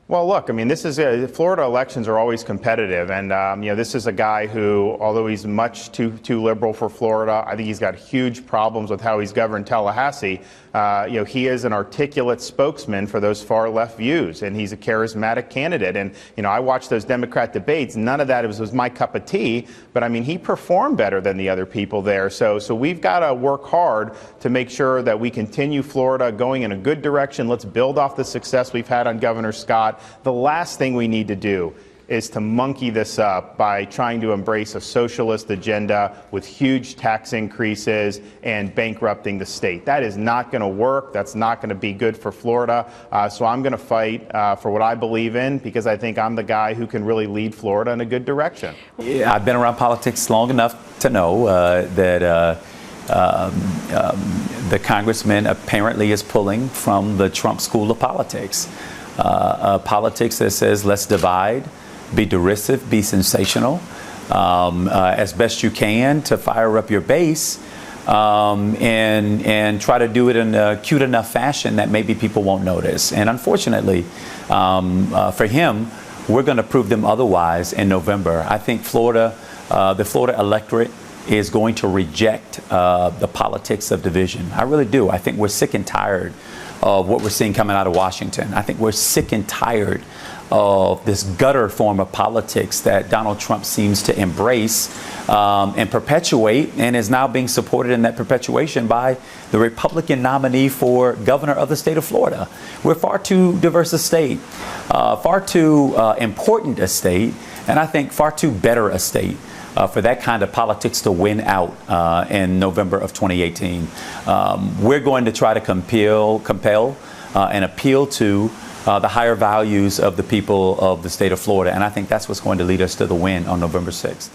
Well, look, I mean, Florida elections are always competitive, and this is a guy who, although he's much too liberal for Florida, I think he's got huge problems with how he's governed Tallahassee. He is an articulate spokesman for those far left views, and he's a charismatic candidate. And I watched those Democrat debates. None of that was my cup of tea, but I mean, he performed better than the other people there. So we've got to work hard to make sure that we continue Florida going in a good direction. Let's build off the success we've had on Governor Scott. The last thing we need to do is to monkey this up by trying to embrace a socialist agenda with huge tax increases and bankrupting the state. That is not going to work. That's not going to be good for Florida. So I'm going to fight for what I believe in, because I think I'm the guy who can really lead Florida in a good direction. Yeah, I've been around politics long enough to know that the congressman apparently is pulling from the Trump school of politics. Politics that says let's divide, be derisive, be sensational, as best you can to fire up your base, and try to do it in a cute enough fashion that maybe people won't notice. And unfortunately, for him, we're going to prove them otherwise in November. I think the Florida electorate is going to reject the politics of division. I really do. I think we're sick and tired of what we're seeing coming out of Washington. I think we're sick and tired of this gutter form of politics that Donald Trump seems to embrace and perpetuate, and is now being supported in that perpetuation by the Republican nominee for governor of the state of Florida. We're far too diverse a state, far too important a state, and I think far too better a state for that kind of politics to win out in November of 2018. We're going to try to compel and appeal to the higher values of the people of the state of Florida. And I think that's what's going to lead us to the win on November 6th.